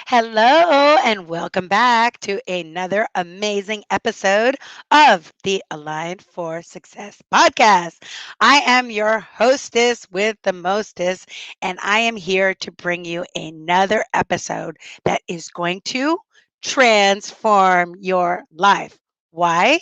Hello, and welcome back to another amazing episode of the Aligned for Success podcast. I am your hostess with the mostest, and I am here to bring you another episode that is going to transform your life. Why?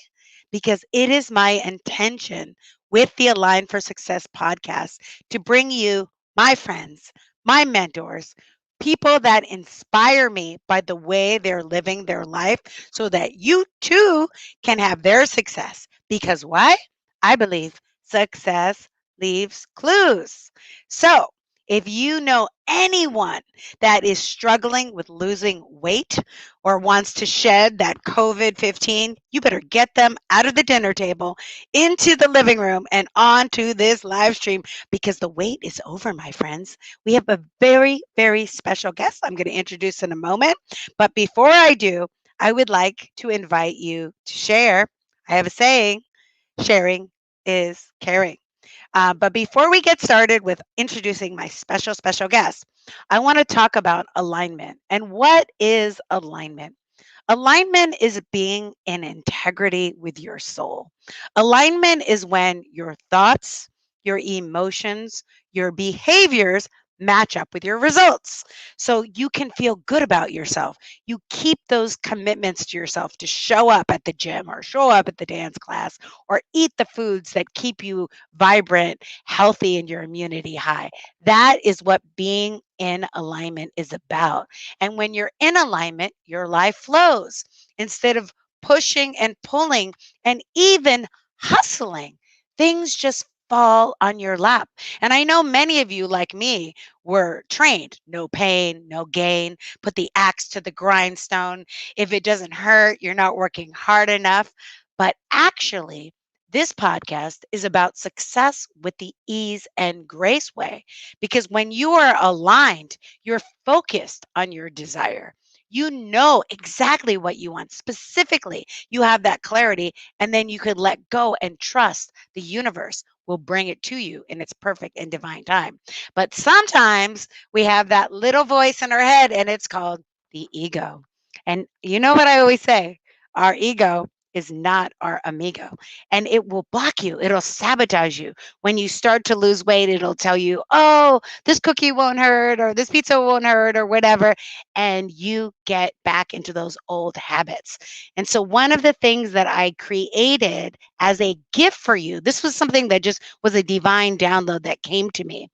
Because it is my intention with the Aligned for Success podcast to bring you my friends, my mentors, people that inspire me by the way they're living their life so that you too can have their success. Because why? I believe success leaves clues. So, if you know anyone that is struggling with losing weight or wants to shed that COVID 15, you better get them out of the dinner table, into the living room, and onto this live stream because the wait is over, my friends. We have a very, very special guest I'm going to introduce in a moment. But before I do, I would like to invite you to share. I have a saying, sharing is caring. But before we get started with introducing my special guest, I want to talk about alignment. And what is alignment? Alignment is being in integrity with your soul. Alignment is when your thoughts, your emotions, your behaviors match up with your results. So you can feel good about yourself. You keep those commitments to yourself to show up at the gym or show up at the dance class or eat the foods that keep you vibrant, healthy, and your immunity high. That is what being in alignment is about. And when you're in alignment, your life flows instead of pushing and pulling and even hustling. Things just fall on your lap. And I know many of you, like me, were trained no pain, no gain, put the axe to the grindstone. If it doesn't hurt, you're not working hard enough. But actually, this podcast is about success with the ease and grace way. Because when you are aligned, you're focused on your desire. You know exactly what you want specifically. You have that clarity, and then you could let go and trust the universe will bring it to you in its perfect and divine time. But sometimes we have that little voice in our head, and it's called the ego. And you know what I always say? Our ego is not our amigo, and it will block you. It'll sabotage you. When you start to lose weight, it'll tell you, oh, this cookie won't hurt, or this pizza won't hurt, or whatever. And you get back into those old habits. And so, one of the things that I created as a gift for you, this was something that just was a divine download that came to me,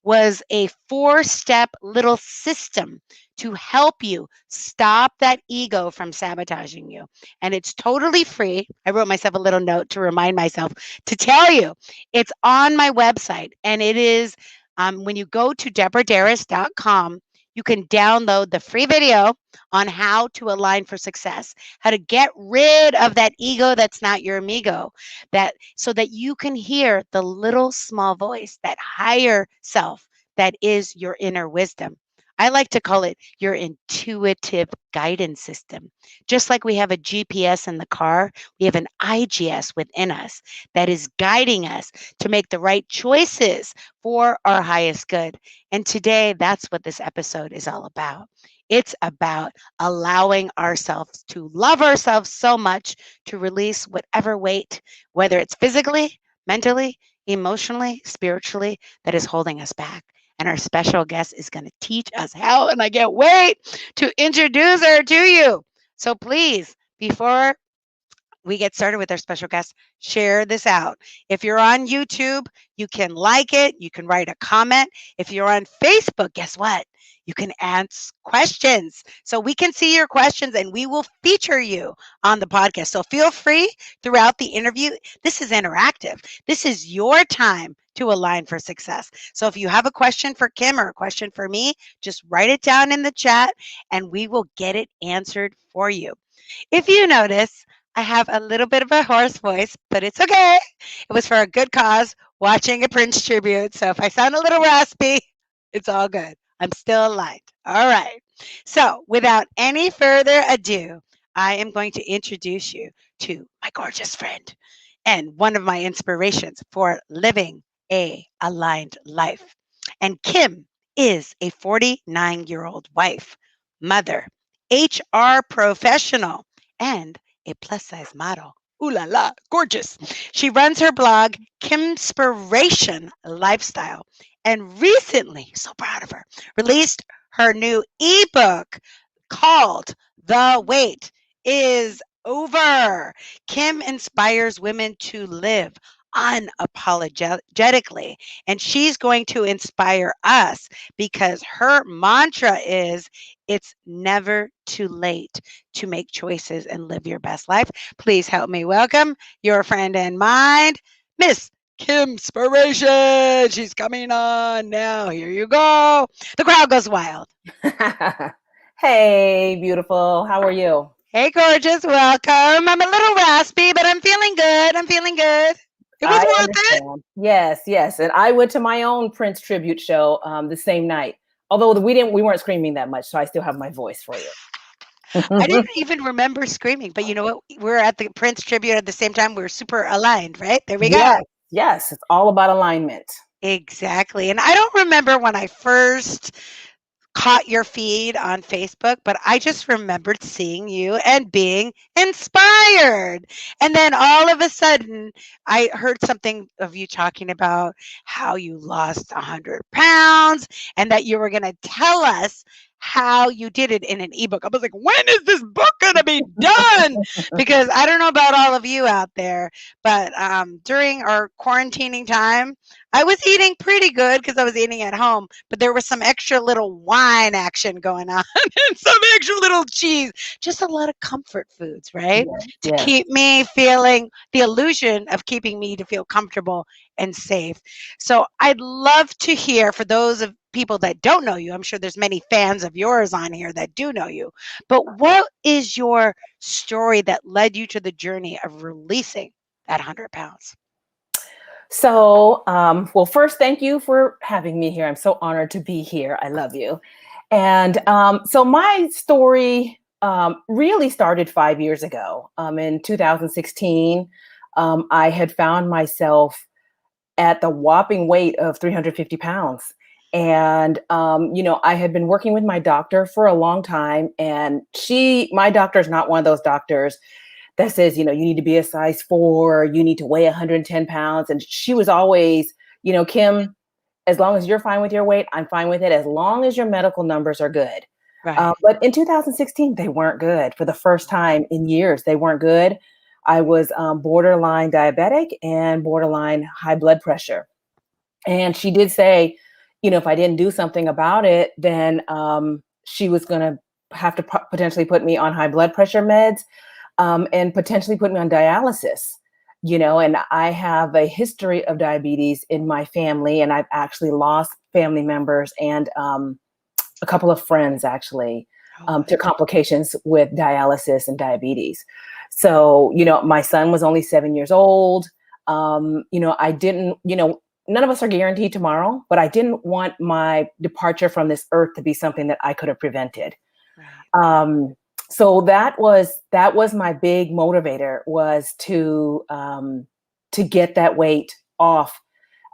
was a 4-step little system to help you stop that ego from sabotaging you. And it's totally free. I wrote myself a little note to remind myself to tell you it's on my website. And it is when you go to deborahdarris.com, you can download the free video on how to align for success, how to get rid of that ego that's not your amigo, that so that you can hear the little small voice, that higher self that is your inner wisdom. I like to call it your intuitive guidance system. Just like we have a GPS in the car, we have an IGS within us that is guiding us to make the right choices for our highest good. And today, that's what this episode is all about. It's about allowing ourselves to love ourselves so much to release whatever weight, whether it's physically, mentally, emotionally, spiritually, that is holding us back. And our special guest is going to teach us how, and I can't wait to introduce her to you. So please, before we get started with our special guest, share this out. If you're on YouTube, you can like it, you can write a comment. If you're on Facebook, guess what? You can ask questions. So we can see your questions and we will feature you on the podcast. So feel free throughout the interview. This is interactive. This is your time to align for success. So if you have a question for Kim or a question for me, just write it down in the chat and we will get it answered for you. If you notice, I have a little bit of a hoarse voice, but it's okay. It was for a good cause, watching a Prince tribute. So if I sound a little raspy, it's all good. I'm still alive. All right. So without any further ado, I am going to introduce you to my gorgeous friend and one of my inspirations for living a aligned life. And Kim is a 49-year-old wife, mother, HR professional, and a plus size model. Ooh la la, gorgeous. She runs her blog, Kimspiration Lifestyle, and recently, so proud of her, released her new ebook called The Wait Is Over. Kim inspires women to live unapologetically, and she's going to inspire us because her mantra is it's never too late to make choices and live your best life. Please help me welcome your friend and mine, Miss Kim Spiration. She's coming on now. Here you go. The crowd goes wild. Hey, beautiful. How are you? Hey, gorgeous. Welcome. I'm a little raspy, but I'm feeling good. I'm feeling good. It was I worth it. understand. Yes, yes. And I went to my own Prince tribute show the same night. Although we weren't screaming that much, so I still have my voice for you. I didn't even remember screaming, but you know what? We're at the Prince tribute at the same time. We're super aligned, right? There we go. Yes, yes. It's all about alignment. Exactly. And I don't remember when I first caught your feed on Facebook, but I just remembered seeing you and being inspired. And then all of a sudden, I heard something of you talking about how you lost 100 pounds and that you were going to tell us how you did it in an ebook. I was like, when is this book going to be done? Because I don't know about all of you out there, but during our quarantining time, I was eating pretty good because I was eating at home, but there was some extra little wine action going on and some extra little cheese, just a lot of comfort foods, right? Yes, To yes. keep me feeling the illusion of keeping me to feel comfortable and safe. So I'd love to hear for those of people that don't know you. I'm sure there's many fans of yours on here that do know you. But what is your story that led you to the journey of releasing that 100 pounds? So, well, first, thank you for having me here. I'm so honored to be here. I love you. And so, my story really started 5 years ago. In 2016, I had found myself at the whopping weight of 350 pounds. And, I had been working with my doctor for a long time. And my doctor is not one of those doctors that says, you need to be a size 4, you need to weigh 110 pounds. And she was always, Kim, as long as you're fine with your weight, I'm fine with it, as long as your medical numbers are good. Right. But in 2016, they weren't good. For the first time in years, they weren't good. I was borderline diabetic and borderline high blood pressure. And she did say, if I didn't do something about it, then she was going to have to potentially put me on high blood pressure meds and potentially put me on dialysis. And I have a history of diabetes in my family, and I've actually lost family members and a couple of friends actually Oh, to complications with dialysis and diabetes. So, my son was only 7 years old. I didn't, none of us are guaranteed tomorrow, but I didn't want my departure from this earth to be something that I could have prevented. right. Um, so that was my big motivator, was to get that weight off,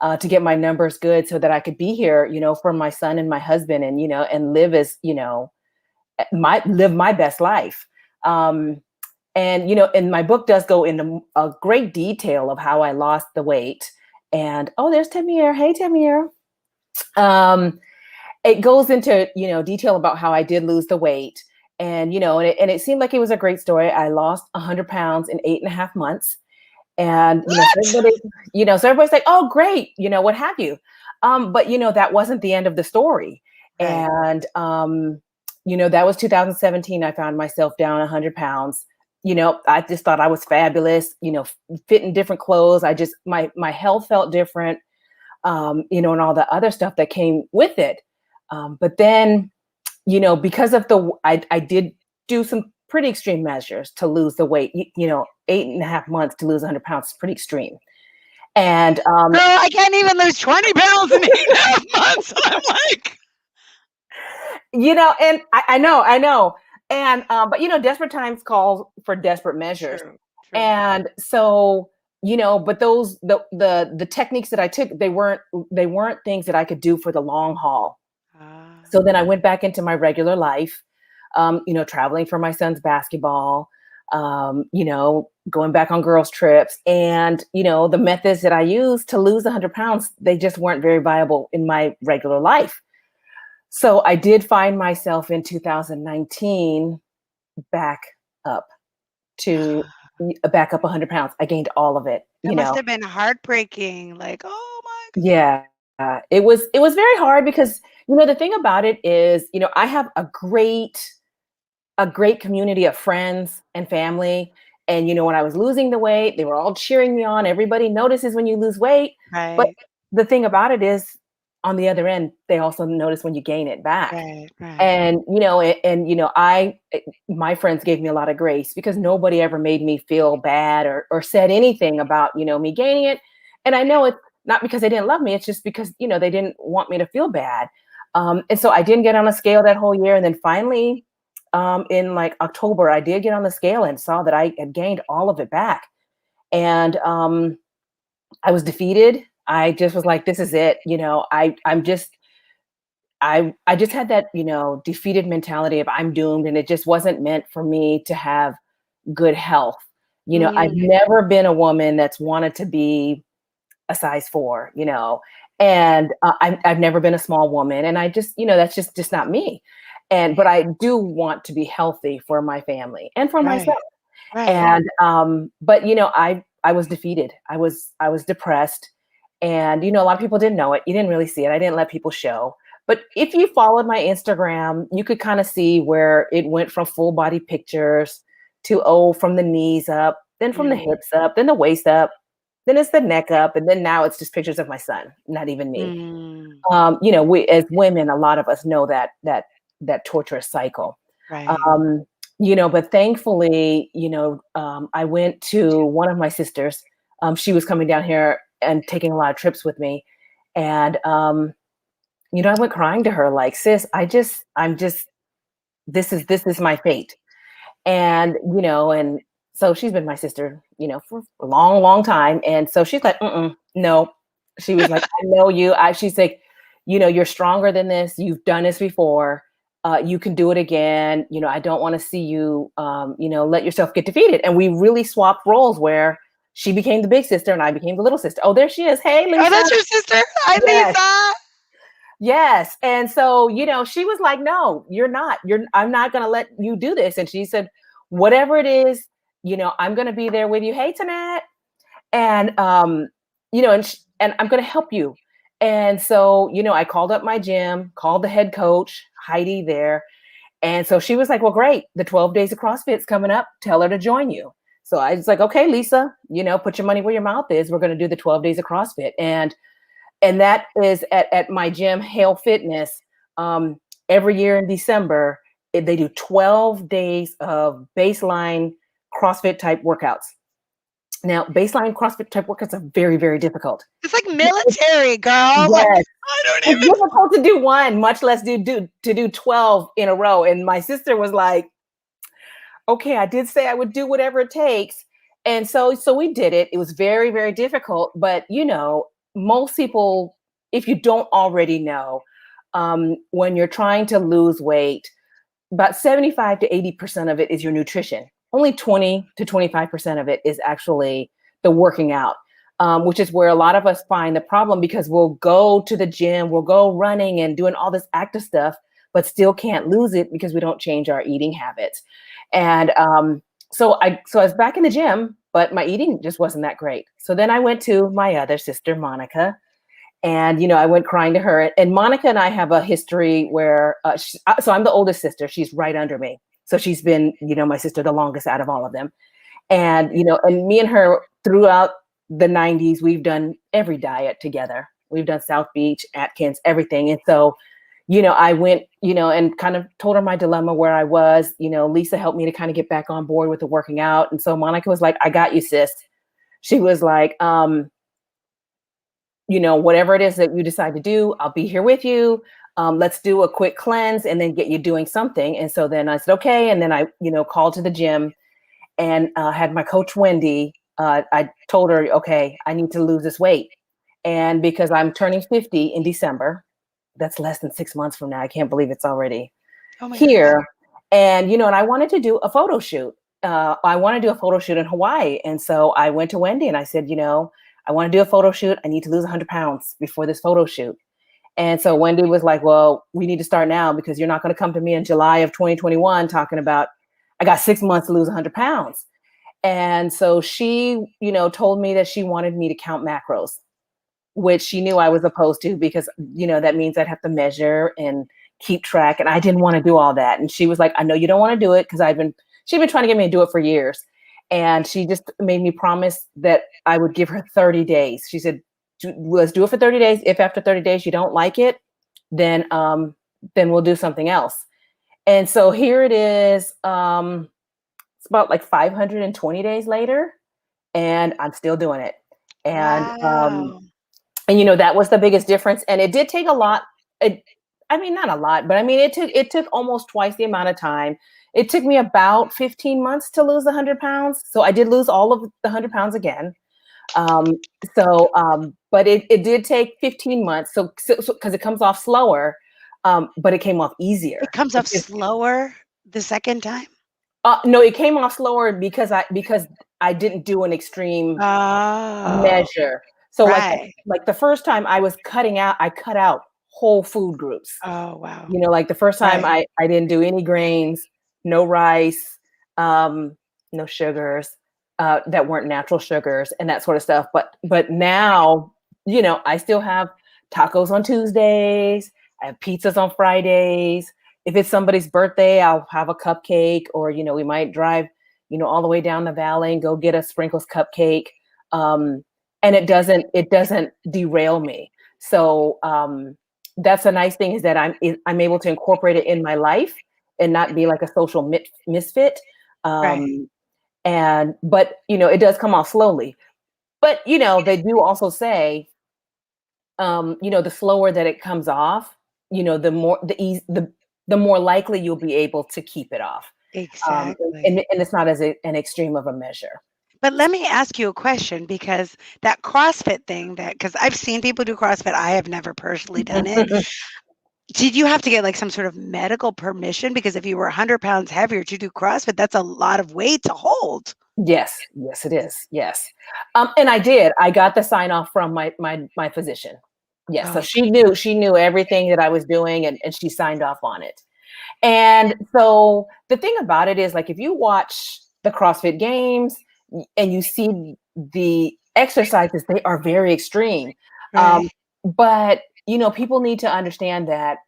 to get my numbers good so that I could be here, for my son and my husband, and, and live as, live my best life. And my book does go into a great detail of how I lost the weight. And, oh, there's Tamir. Hey, Tamir. It goes into, detail about how I did lose the weight. And, and it seemed like it was a great story. I lost 100 pounds in 8.5 months. And, What? so everybody's like, oh, great, what have you. But, that wasn't the end of the story. Right. And, that was 2017. I found myself down 100 pounds. I just thought I was fabulous, fit in different clothes. My health felt different, and all the other stuff that came with it. But then, because of I did do some pretty extreme measures to lose the weight. 8.5 months to lose 100 pounds is pretty extreme. And Girl, I can't even lose 20 pounds in 8.5 months. I'm like, and I know. And but desperate times call for desperate measures. true, true. And so, but those the techniques that I took, they weren't things that I could do for the long haul. Ah, So then I went back into my regular life. traveling for my son's basketball, going back on girls' trips. And, the methods that I used to lose 100 pounds, they just weren't very viable in my regular life. So I did find myself in 2019 back up to back up 100 pounds. I gained all of it, That must have been heartbreaking. Like, oh my god. Yeah, it was very hard because the thing about it is, I have a great community of friends and family. And when I was losing the weight, they were all cheering me on. Everybody notices when you lose weight. But Right, the thing about it is, on the other end, they also notice when you gain it back. right, right, And my friends gave me a lot of grace because nobody ever made me feel bad or said anything about me gaining it. And I know it's not because they didn't love me, it's just because they didn't want me to feel bad. And so I didn't get on a scale that whole year. And then finally, in like October, I did get on the scale and saw that I had gained all of it back. And I was defeated. I just was like, this is it. I just had that, defeated mentality of I'm doomed, and it just wasn't meant for me to have good health. I've mm, never been a woman that's wanted to be a size 4, and I've never been a small woman, and I just, that's just not me. But I do want to be healthy for my family and for right, myself. right. And but I was defeated. I was depressed. And a lot of people didn't know it. You didn't really see it. I didn't let people show. But if you followed my Instagram, you could kind of see where it went from full body pictures to from the knees up, then from the Mm, hips up, then the waist up, then it's the neck up, and then now it's just pictures of my son, not even me. mm, We as women, a lot of us know that torturous cycle. right. Um, but thankfully, I went to one of my sisters. She was coming down here and taking a lot of trips with me. And, I went crying to her like, sis, I'm just, this is my fate. And, and so she's been my sister, for a long, long time. And so she's like, no. She was like, I know you. She's like, you're stronger than this. You've done this before. You can do it again. I don't want to see you, let yourself get defeated. And we really swapped roles where she became the big sister and I became the little sister. Oh, there she is. Hey, Oh, Lisa. that's your sister? Hi, Yes. Lisa. Yes. And so, she was like, no, you're not. I'm not going to let you do this. And she said, whatever it is, I'm going to be there with you. Hey, Tanette. And, and I'm going to help you. And so, I called up my gym, called the head coach, Heidi there. And so she was like, well, great. The 12 days of CrossFit's coming up. Tell her to join you. So I was like, okay, Lisa, put your money where your mouth is. We're going to do the 12 days of CrossFit. And that is at my gym, Hale Fitness. Every year in December, they do 12 days of baseline CrossFit type workouts. Now, baseline CrossFit type workouts are very, very difficult. It's like military, girl. Like, Yes, I don't it's even. difficult to do one, much less to do 12 in a row. And my sister was like, okay, I did say I would do whatever it takes. And so we did it. It was very, very difficult. But, most people, if you don't already know, when you're trying to lose weight, about 75 to 80% of it is your nutrition. Only 20 to 25% of it is actually the working out, which is where a lot of us find the problem because we'll go to the gym, we'll go running and doing all this active stuff, but still can't lose it because we don't change our eating habits. And so I was back in the gym, but my eating just wasn't that great. So then I went to my other sister, Monica, and I went crying to her. And Monica and I have a history where so I'm the oldest sister. She's right under me. So she's been, my sister the longest out of all of them. And and me and her throughout the 90s, we've done every diet together. We've done South Beach, Atkins, everything. And so I went, and kind of told her my dilemma where I was. Lisa helped me to kind of get back on board with the working out. And so Monica was like, I got you, sis. She was like, whatever it is that you decide to do, I'll be here with you. Let's do a quick cleanse and then get you doing something. And so then I said, okay. And then I, called to the gym and had my coach, Wendy. I told her, okay, I need to lose this weight. And because I'm turning 50 in December, that's less than 6 months from now. I can't believe it's already Oh my goodness. here. And, and I wanted to do a photo shoot. I want to do a photo shoot in Hawaii. And so I went to Wendy and I said, I want to do a photo shoot. I need to lose 100 pounds before this photo shoot. And so Wendy was like, well, we need to start now because you're not going to come to me in July of 2021 talking about, I got 6 months to lose 100 pounds. And so she, told me that she wanted me to count macros, which she knew I was opposed to because, that means I'd have to measure and keep track. And I didn't want to do all that. And she was like, I know you don't want to do it because she'd been trying to get me to do it for years. And she just made me promise that I would give her 30 days. She said, let's do it for 30 days. If after 30 days you don't like it, then we'll do something else. And so here it is. It's about like 520 days later, and I'm still doing it. And Wow. that was the biggest difference. And it did take a lot. I mean, not a lot, but I mean, it took almost twice the amount of time. It took me about 15 months to lose 100 pounds. So I did lose all of the 100 pounds again. Um, but it did take 15 months. So because it comes off slower, but it came off easier. It comes off slower the second time? No, it came off slower because I didn't do an extreme Oh, measure. So right. like the first time I cut out whole food groups. Oh, wow. Like the first time Right. I didn't do any grains, no rice, no sugars, that weren't natural sugars and that sort of stuff. But now, I still have tacos on Tuesdays. I have pizzas on Fridays. If it's somebody's birthday, I'll have a cupcake, or we might drive, all the way down the valley and go get a sprinkles cupcake. And it doesn't derail me. So that's a nice thing, is that I'm able to incorporate it in my life and not be like a social misfit. Right. But it does come off slowly. But they do also say, the slower that it comes off, the more the more likely you'll be able to keep it off. Exactly. And it's not as an extreme of a measure. But let me ask you a question, because that CrossFit thing, because I've seen people do CrossFit, I have never personally done it. Did you have to get like some sort of medical permission? Because if you were 100 pounds heavier to do CrossFit, that's a lot of weight to hold. Yes, it is. Yes. And I did. I got the sign off from my physician. Yes. So Oh, she knew everything that I was doing, and she signed off on it. And so the thing about it is, like, if you watch the CrossFit Games and you see the exercises, they are very extreme. right. But people need to understand that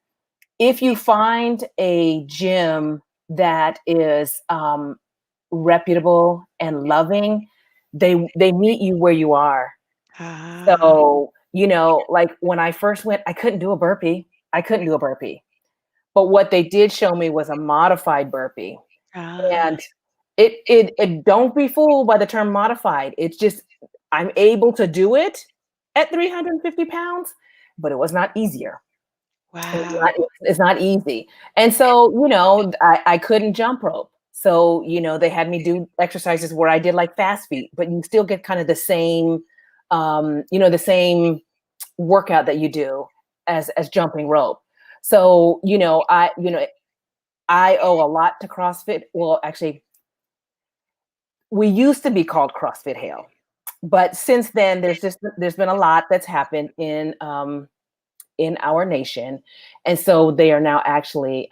if you find a gym that is reputable and loving, they meet you where you are. Ah, So, like when I first went, I couldn't do a burpee. I couldn't do a burpee. But what they did show me was a modified burpee. ah, And it don't be fooled by the term modified. It's just, I'm able to do it at 350 pounds, but it was not easier. It's wow. not, it's not easy. And so, I couldn't jump rope. So, they had me do exercises where I did like fast feet, but you still get kind of the same workout that you do as jumping rope. So, I owe a lot to CrossFit. Well, actually, we used to be called CrossFit Hale, but since then, there's been a lot that's happened in our nation, and so they are now actually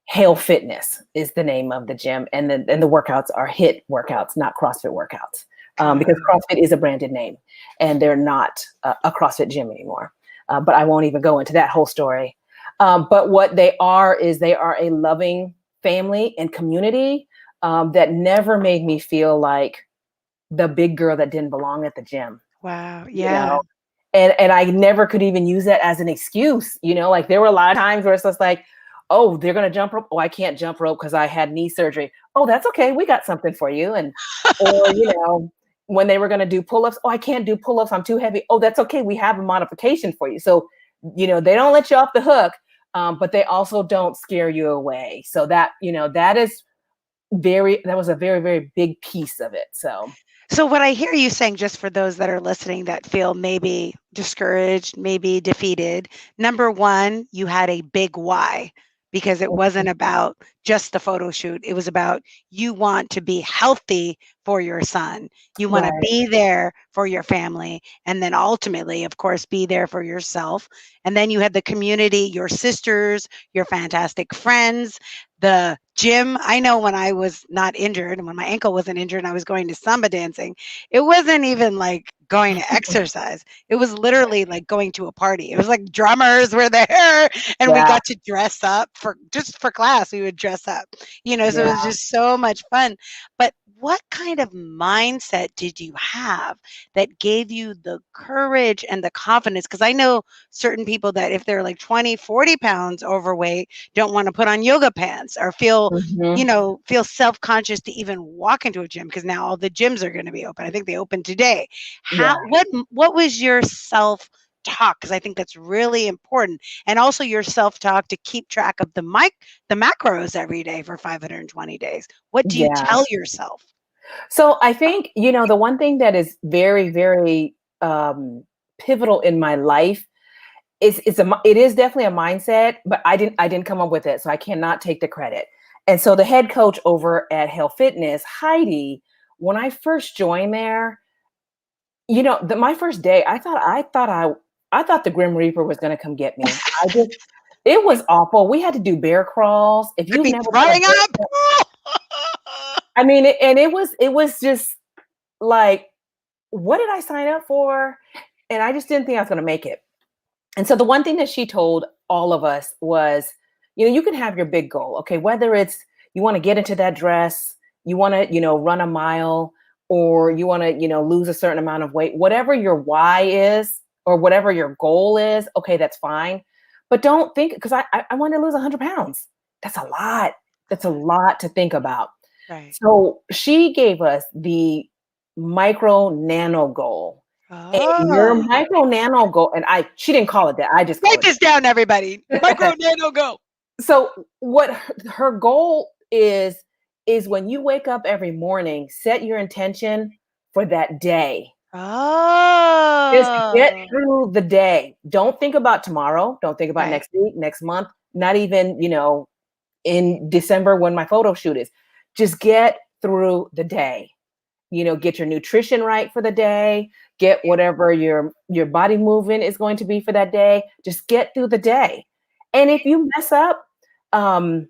Hale Fitness is the name of the gym, and the workouts are HIIT workouts, not CrossFit workouts, because God. CrossFit is a branded name, and they're not a CrossFit gym anymore. But I won't even go into that whole story. But what they are is they are a loving family and community that never made me feel like the big girl that didn't belong at the gym. Wow. You Yeah. know, and I never could even use that as an excuse. Like there were a lot of times where it's just like, oh, they're gonna jump rope. Oh, I can't jump rope because I had knee surgery. Oh, that's okay. We got something for you. Or when they were gonna do pull-ups, oh, I can't do pull-ups. I'm too heavy. Oh, that's okay. We have a modification for you. So, they don't let you off the hook, but they also don't scare you away. So that was a very, very big piece of it. So So, what I hear you saying, just for those that are listening that feel maybe discouraged, maybe defeated, number one, you had a big why because it wasn't about just the photo shoot. It was about you want to be healthy for your son. You want to Right. be there for your family. And then ultimately, of course, be there for yourself. And then you had the community, your sisters, your fantastic friends, the gym. I know when I was not injured and when my ankle wasn't injured and I was going to Samba dancing, it wasn't even like going to exercise. It was literally like going to a party. It was like drummers were there and we Yeah. got to dress up for just for class. We would dress up, so it was Yeah. just so much fun. But what kind of mindset did you have that gave you the courage and the confidence? Because I know certain people that if they're like 20, 40 pounds overweight, don't want to put on yoga pants or feel Hmm. feel self-conscious to even walk into a gym because now all the gyms are going to be open. I think they opened today. Yeah. What was your self talk? Because I think that's really important, and also your self talk to keep track of the macros every day for 520 days. What do you Yeah. tell yourself? So I think, the one thing that is very, very pivotal in my life it is definitely a mindset, but I didn't come up with it, so I cannot take the credit. And so the head coach over at Health Fitness, Heidi, when I first joined there, my first day, I thought the Grim Reaper was going to come get me. It was awful. We had to do bear crawls. If I'd you've be never done a throwing bear up. crawl, I mean, and it was just like, what did I sign up for? And I just didn't think I was going to make it. And so the one thing that she told all of us was, you can have your big goal, okay? Whether it's you want to get into that dress, you want to, run a mile, or you want to, lose a certain amount of weight, whatever your why is, or whatever your goal is, okay, that's fine. But don't think, because I want to lose 100 pounds. That's a lot. That's a lot to think about. Right. So she gave us the micro nano goal. And your Oh. micro nano goal, and she didn't call it that. I just call Write this down, everybody. Micro it. nano go. So what her goal is when you wake up every morning, set your intention for that day. Just get Oh. through the day. Don't think about tomorrow. Don't think about Right. next week, next month, not even, in December when my photo shoot is. Just get through the day. Get your nutrition right for the day, get whatever your body movement is going to be for that day. Just get through the day. And if you mess up, um,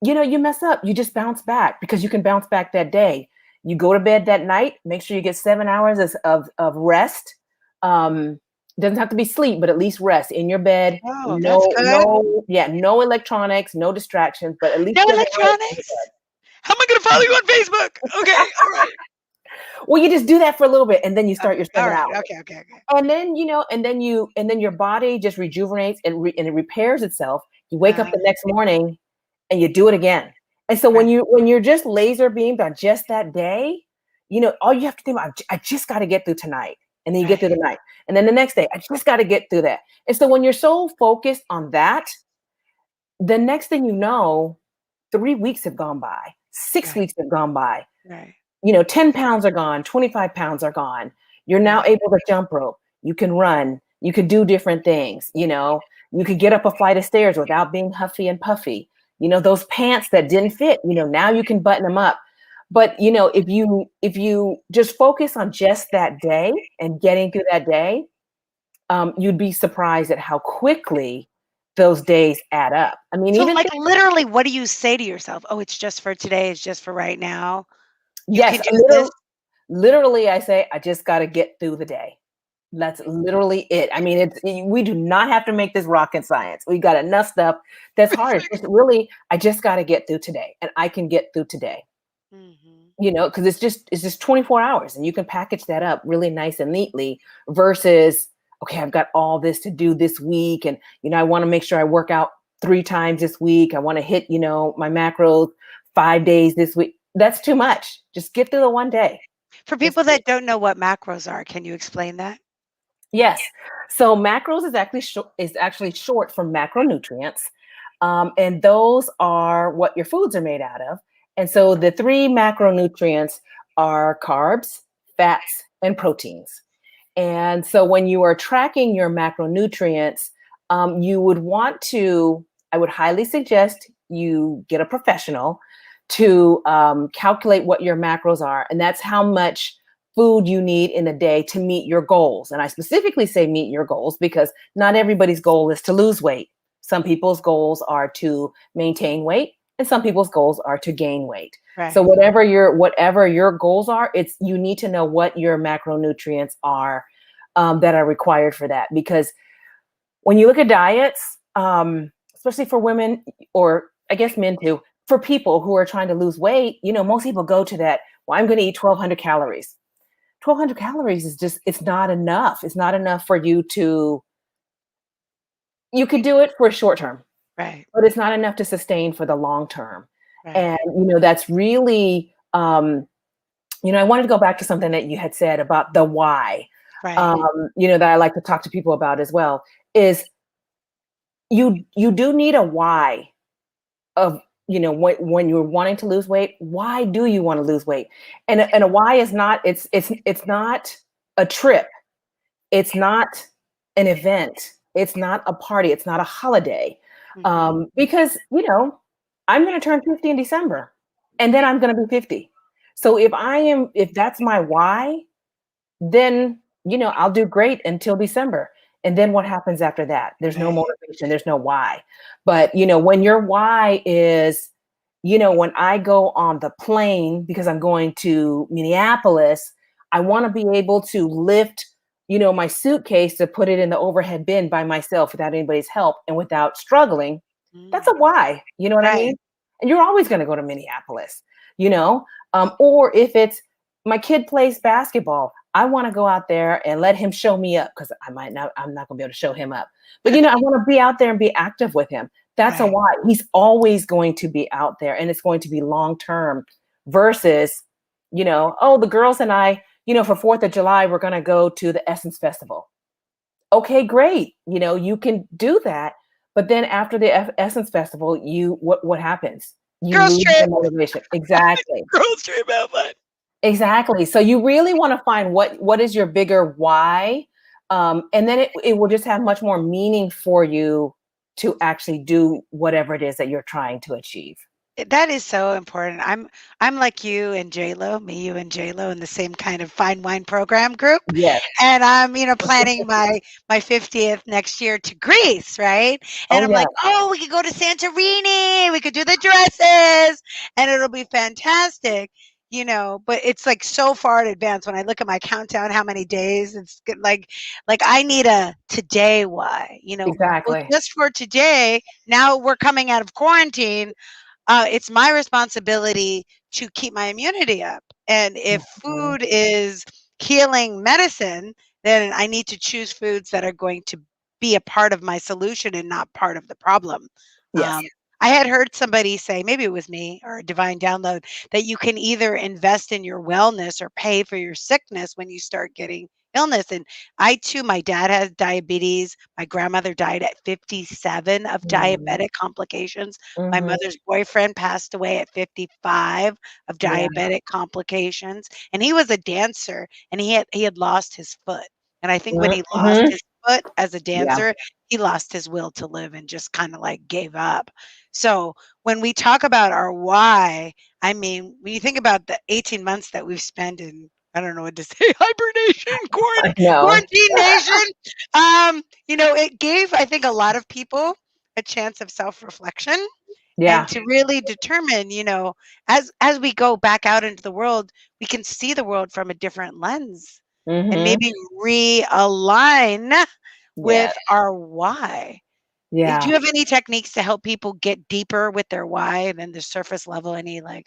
you mess up, you just bounce back because you can bounce back that day. You go to bed that night, make sure you get 7 hours of rest. Doesn't have to be sleep, but at least rest in your bed. Oh, that's No, good. no, yeah, no electronics, no distractions, but at least No 7 hours in electronics. bed. How am I going to follow you on Facebook? Okay. All right. Well, you just do that for a little bit and then you start Okay. your All 7 hours. right. Okay. Okay. Okay. And then, and then your body just rejuvenates and it repairs itself. You wake up the next morning and you do it again. And so when Right. you're just laser beamed on just that day, all you have to think about, I just got to get through tonight. And then you get Right. through the night. And then the next day, I just got to get through that. And so when you're so focused on that, the next thing you know, 3 weeks have gone by, six Right. weeks have gone by, Right. 10 pounds are gone, 25 pounds are gone. You're now Right. able to jump rope. You can run. You can do different things. You could get up a flight of stairs without being huffy and puffy. Those pants that didn't fit, now you can button them up. But, if you just focus on just that day and getting through that day, you'd be surprised at how quickly those days add up. I mean, So, even like, literally, what do you say to yourself? Oh, it's just for today. It's just for right now. You yes, can do this. literally, I say, I just got to get through the day. That's literally it. I mean, we do not have to make this rocket science. We got enough stuff that's hard. It's just really, I just got to get through today, and I can get through today. Hmm. Because it's just 24 hours, and you can package that up really nice and neatly. Versus, okay, I've got all this to do this week, and I want to make sure I work out 3 times this week. I want to hit my macros 5 days this week. That's too much. Just get through the one day. For Just people that don't know what macros are, can you explain that? Yes. So macros is actually short for macronutrients, and those are what your foods are made out of. And so the three macronutrients are carbs, fats, and proteins. And so when you are tracking your macronutrients, you would want to I would highly suggest you get a professional to calculate what your macros are. And that's how much food you need in a day to meet your goals. And I specifically say meet your goals because not everybody's goal is to lose weight. Some people's goals are to maintain weight, and some people's goals are to gain weight. So Right. whatever your goals are, it's you need to know what your macronutrients are that are required for that. Because when you look at diets, especially for women, or I guess men too, for people who are trying to lose weight, most people go to that. Well, I'm going to eat 1,200 calories. 1,200 calories is just, it's not enough. It's not enough for you could do it for a short term, Right. but it's not enough to sustain for the long term. Right. And, that's really, I wanted to go back to something that you had said about the why, Right. that I like to talk to people about as well, is you do need a why of, when you're wanting to lose weight. Why do you want to lose weight? And a why is not, it's not a trip. It's not an event. It's not a party. It's not a holiday. Hmm. Because, I'm going to turn 50 in December, and then I'm going to be 50. So if that's my why, then, I'll do great until December. And then what happens after that? There's no Right. motivation. There's no why. But, when your why is, when I go on the plane because I'm going to Minneapolis, I want to be able to lift, my suitcase to put it in the overhead bin by myself without anybody's help and without struggling. That's Mm. a why. You know what I Right. mean? And you're always going to go to Minneapolis, you know? Or if it's my kid plays basketball, I want to go out there and let him show me up because I'm not going to be able to show him up. But, I want to be out there and be active with him. That's a Right. why. He's always going to be out there, and it's going to be long term versus, oh, the girls and I, for 4th of July, we're going to go to the Essence Festival. Okay, great. You can do that. But then after the Essence Festival, what happens? You Girls lose the trip. motivation. Exactly. Girls trip. How fun. Exactly. So you really want to find what is your bigger why, and then it will just have much more meaning for you to actually do whatever it is that you're trying to achieve. That is so important. I'm like you and J Lo, me, you, and J Lo in the same kind of fine wine program group, Yes. and I'm planning my 50th next year to Greece, right? And Oh I'm yeah. like, oh, we could go to Santorini, we could do the dresses, and it'll be fantastic. But it's like so far in advance. When I look at my countdown, how many days, it's like I need a today why. Well, Exactly. just for today. Now we're coming out of quarantine, it's my responsibility to keep my immunity up. And if Mhm. food is healing medicine, then I need to choose foods that are going to be a part of my solution and not part of the problem. Yes. Um, I had heard somebody say, maybe it was me or a divine download, that you can either invest in your wellness or pay for your sickness when you start getting illness. And I too, my dad has diabetes. My grandmother died at 57 of Mhm. diabetic complications. My Mhm. mother's boyfriend passed away at 55 of Yeah. diabetic complications, and he was a dancer, and he had lost his foot. And I think when he lost Mhm. his foot as a Yeah. dancer, he lost his will to live and just kind of like gave up. So when we talk about our why, I mean, when you think about the 18 months that we've spent in, I don't know what to say, hibernation, I know. quarantine nation, it gave, I think, a lot of people a chance of self-reflection and Yeah. to really determine, as we go back out into the world, we can see the world from a different lens and Mhm. maybe realign with Yeah. our why. Do Yeah. you have any techniques to help people get deeper with their why than the surface level? Any like,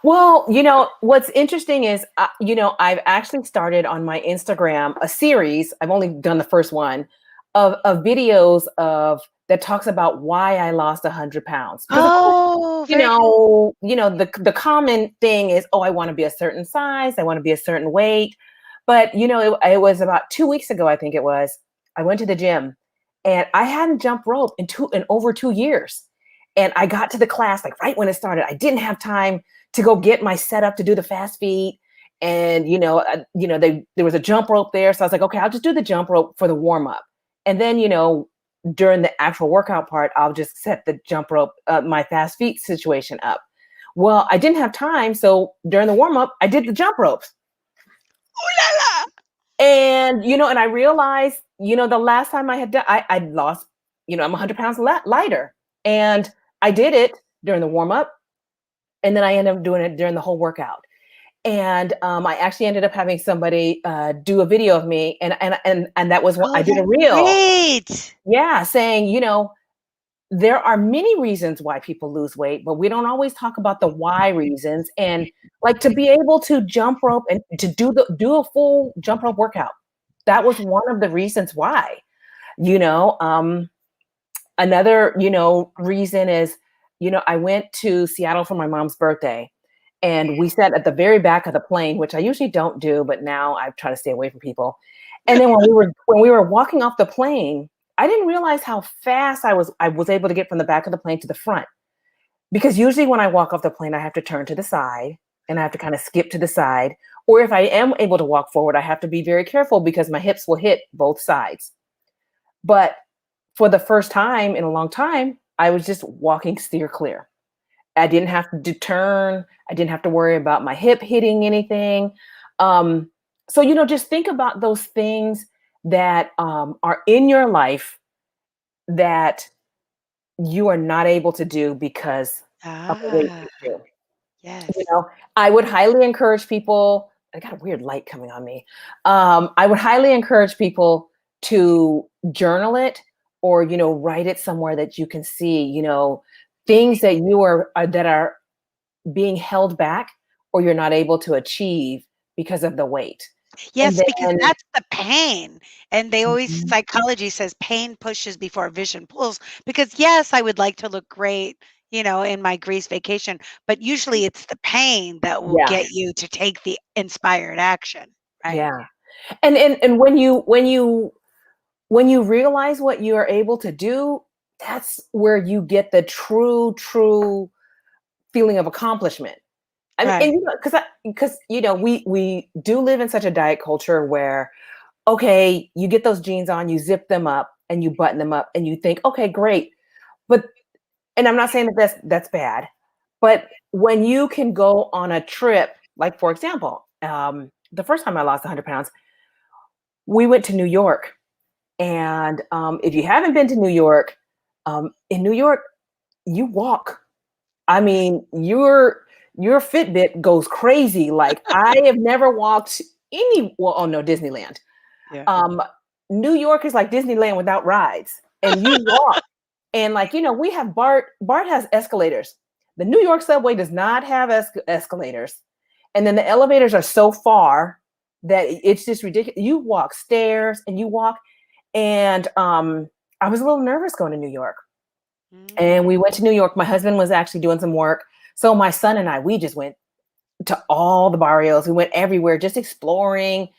Well, what's interesting is, I've actually started on my Instagram a series. I've only done the first one of videos that talks about why I lost 100 pounds. Because of course, oh, very cool. the common thing is, oh, I want to be a certain size, I want to be a certain weight. But it was about 2 weeks ago, I think it was. I went to the gym, and I hadn't jumped rope in over 2 years. And I got to the class like right when it started. I didn't have time to go get my setup to do the fast feet. And there was a jump rope there, so I was like, okay, I'll just do the jump rope for the warm up. And then during the actual workout part, I'll just set the jump rope, my fast feet situation up. Well, I didn't have time. So during the warm up, I did the jump ropes. Ooh la la. And, and I realized, the last time I had done, I lost, I'm 100 pounds lighter. And I did it during the warm up. And then I ended up doing it during the whole workout. And I actually ended up having somebody do a video of me. And that was what I Oh, did a that's reel. great. Yeah. Saying, there are many reasons why people lose weight, but we don't always talk about the why reasons. And like to be able to jump rope and to do a full jump rope workout. That was one of the reasons why. You know, Another, reason is, I went to Seattle for my mom's birthday, and we sat at the very back of the plane, which I usually don't do, but now I try to stay away from people. And then when we were walking off the plane, I didn't realize how fast I was able to get from the back of the plane to the front. Because usually when I walk off the plane, I have to turn to the side and I have to kind of skip to the side. Or if I am able to walk forward, I have to be very careful because my hips will hit both sides. But for the first time in a long time, I was just walking steer clear. I didn't have to turn. I didn't have to worry about my hip hitting anything. So, just think about those things that are in your life that you are not able to do because of a weight Ah, issue. You yes. know, I would highly encourage people. I got a weird light coming on me. I would highly encourage people to journal it or write it somewhere that you can see. Things that that are being held back or you're not able to achieve because of the weight. And Yes, because then that's the pain, and they always Mhm. psychology says pain pushes before vision pulls, because, yes, I would like to look great, in my Greece vacation, but usually it's the pain that will Yeah, get you to take the inspired action, right? yeah. And when you realize what you are able to do, that's where you get the true feeling of accomplishment. I mean, and Right. because we do live in such a diet culture where okay, you get those jeans on, you zip them up and you button them up and you think, okay, great. But and I'm not saying that that's bad, but when you can go on a trip, like for example, the first time I lost 100 pounds, we went to New York. And if you haven't been to New York, in New York, you walk. I mean, your Fitbit goes crazy. Like I have never walked well, oh no, Disneyland. Yeah. Um, New York is like Disneyland without rides, and you walk. And like we have Bart. Bart has escalators. The New York subway does not have escalators, and then the elevators are so far that it's just ridiculous. You walk stairs and you walk, and I was a little nervous going to New York. And we Mm. went to New York. My husband was actually doing some work. So my son and I, we just went to all the barrios. We went everywhere, just exploring.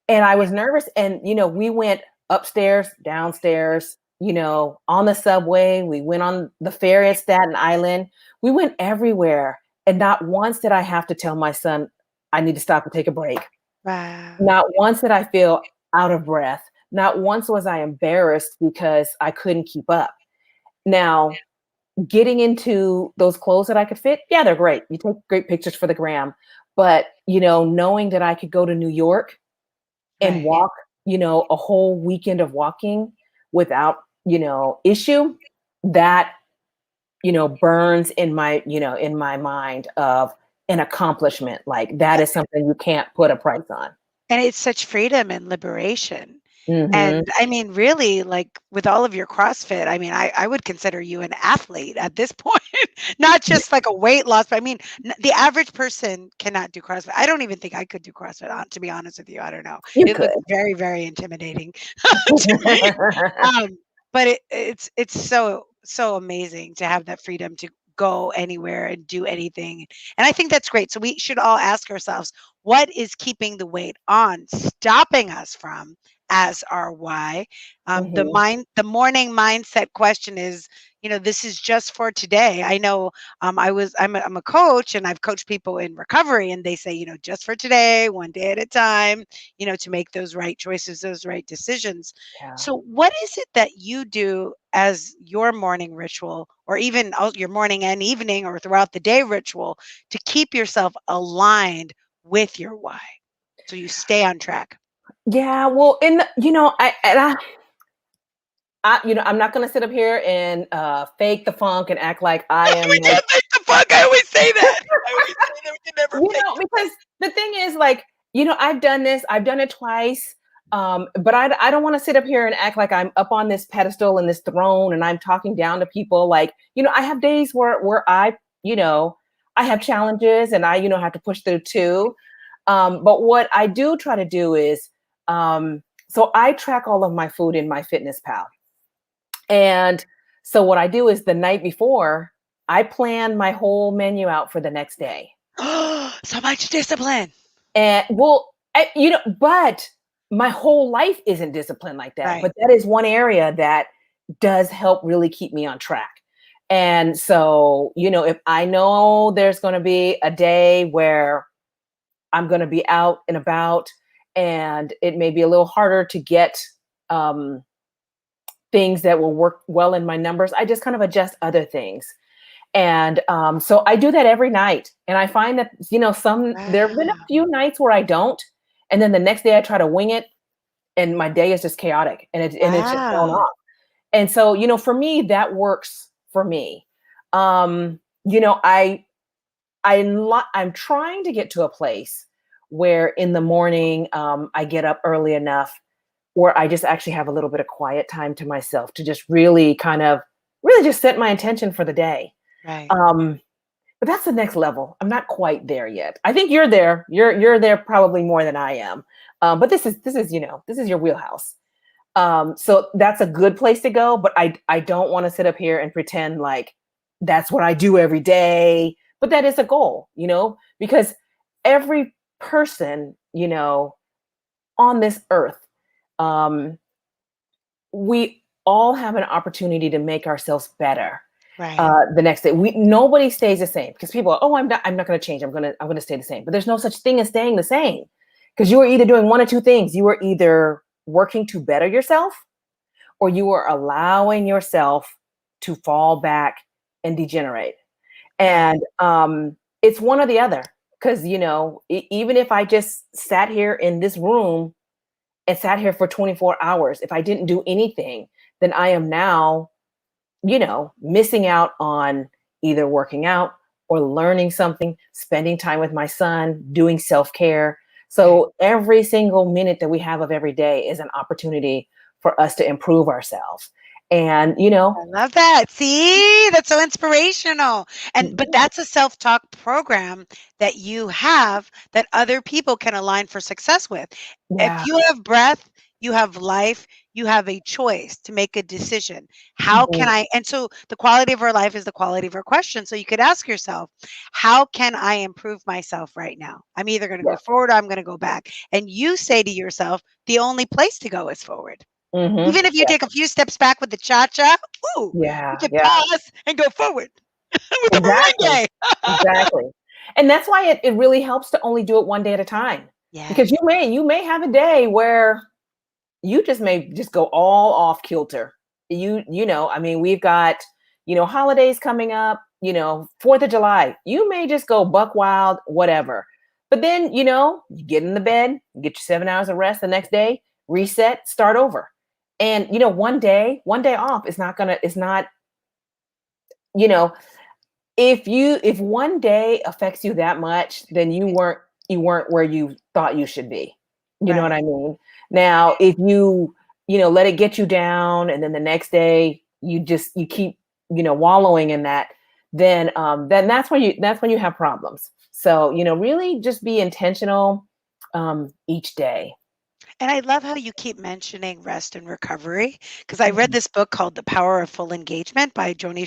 And I was nervous. And, we went upstairs, downstairs, on the subway. We went on the ferry at Staten Island. We went everywhere. And not once did I have to tell my son, I need to stop and take a break. Wow. Not once did I feel out of breath. Not once was I embarrassed because I couldn't keep up. Now, getting into those clothes that I could fit, yeah, they're great. You take great pictures for the gram. But, knowing that I could go to New York and Right. walk, a whole weekend of walking without, issue, that, burns in my mind of an accomplishment. Like that is something you can't put a price on. And it's such freedom and liberation. Mhm. And I mean, really, like with all of your CrossFit, I mean, I would consider you an athlete at this point, not just like a weight loss, but I mean, the average person cannot do CrossFit. I don't even think I could do CrossFit, to be honest with you. I don't know. You It looks could. very, very intimidating to me. But it's so amazing to have that freedom to go anywhere and do anything. And I think that's great. So we should all ask ourselves, what is keeping the weight on, stopping us from as our why. Mhm. The morning mindset question is, this is just for today. I know I'm a coach and I've coached people in recovery and they say, just for today, one day at a time, to make those right choices, those right decisions. Yeah. So, what is it that you do as your morning ritual, or even your morning and evening or throughout the day ritual, to keep yourself aligned with your why so you stay on track? Yeah, well, I'm not gonna sit up here and fake the funk and act like I am We like can't fake the funk. I always say that. I always say that we can never fake the funk. because the thing is, like, I've done this, I've done it twice. But I don't want to sit up here and act like I'm up on this pedestal and this throne and I'm talking down to people. Like, I have days where you know, I have challenges and I, have to push through too. But what I do try to do is, so I track all of my food in my Fitness Pal. And so what I do is the night before, I plan my whole menu out for the next day. So much discipline. And well, but my whole life isn't disciplined like that. Right. But that is one area that does help really keep me on track. And so, if I know there's going to be a day where I'm going to be out and about and it may be a little harder to get um, things that will work well in my numbers, I just kind of adjust other things. And so I do that every night. And I find that, there have been a Wow. few nights where I don't. And then the next day I try to wing it and my day is just chaotic and it's just thrown Wow. off. And so, for me, that works for me. Um, you know, I, I'm trying to get to a place where in the morning I get up early enough where I just actually have a little bit of quiet time to myself to just really kind of really just set my intention for the day. Right. Um, but that's the next level. I'm not quite there yet. I think you're there. You're there probably more than I am. But this is this is your wheelhouse. So that's a good place to go. But I don't want to sit up here and pretend like that's what I do every day. But that is a goal, because every person, on this earth, um, we all have an opportunity to make ourselves better Right. the next day. Nobody stays the same because people are, oh, I'm not going to change. I'm going to stay the same. But there's no such thing as staying the same because you are either doing one or two things. You are either working to better yourself or you are allowing yourself to fall back and degenerate. Right. And it's one or the other. Because, even if I just sat here in this room and sat here for 24 hours, if I didn't do anything, then I am now missing out on either working out or learning something, spending time with my son, doing self care. Right. So every single minute that we have of every day is an opportunity for us to improve ourselves. And, I love that. See, that's so inspirational. But yeah, that's a self-talk program that you have that other people can align for success with. If yeah, you have breath, you have life, you have a choice to make a decision. How can mhm, I? And so the quality of our life is the quality of our question. So you could ask yourself, how can I improve myself right now? I'm either going to go yeah, forward or I'm going to go back. And you say to yourself, the only place to go is forward. hmm Even if you yeah, take a few steps back with the cha-cha, ooh, you yeah, can yeah, pause and go forward with the exactly, merengue. exactly. And that's why it really helps to only do it one day at a time because Yes, you may have a day where you just may just go all off kilter. I mean, we've got, holidays coming up, 4th of July. You may just go buck wild, whatever. But then, you get in the bed, get your 7 hours of rest the next day, reset, start over. And one day off is not gonna, it's not, you know, if one day affects you that much, then you weren't where you thought you should be. You know what right. I mean? Now, if you let it get you down and then the next day you keep, wallowing in that, then that's when you have problems. So, really just be intentional each day. And I love how you keep mentioning rest and recovery because I read Mhm. this book called The Power of Full Engagement by Tony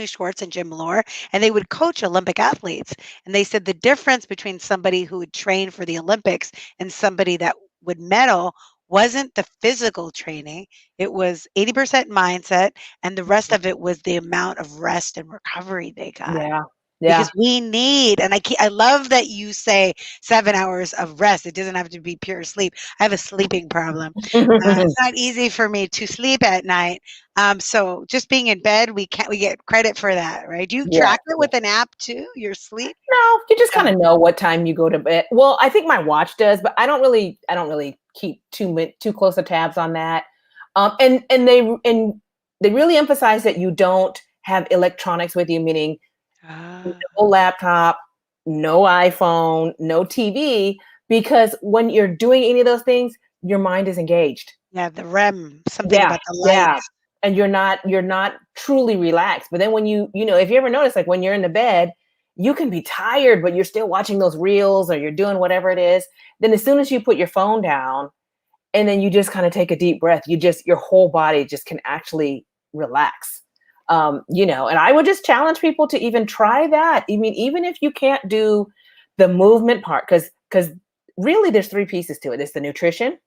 Schwartz and Jim Lohr, and they would coach Olympic athletes. And they said the difference between somebody who would train for the Olympics and somebody that would medal wasn't the physical training, it was 80% mindset, and the rest of it was the amount of rest and recovery they got. Yeah. Because Yeah. we need, and I love that you say 7 hours of rest. It doesn't have to be pure sleep. I have a sleeping problem. It's not easy for me to sleep at night. So just being in bed, we get credit for that, right? Do you Yeah. track it with an app too, your sleep? No, you just No. kind of know what time you go to bed. Well, I think my watch does, but I don't really keep too close of tabs on that. And they really emphasize that you don't have electronics with you, meaning Ah, no laptop, no iPhone, no TV, because when you're doing any of those things, your mind is engaged. yeah, the REM, something Yeah, about the yeah. lights. And you're not truly relaxed. But then when if you ever notice, like when you're in the bed, you can be tired, but you're still watching those reels or you're doing whatever it is. Then as soon as you put your phone down and then you just kind of take a deep breath, your whole body just can actually relax. And I would just challenge people to even try that. I mean, even if you can't do the movement part, because really there's three pieces to it. There's the nutrition,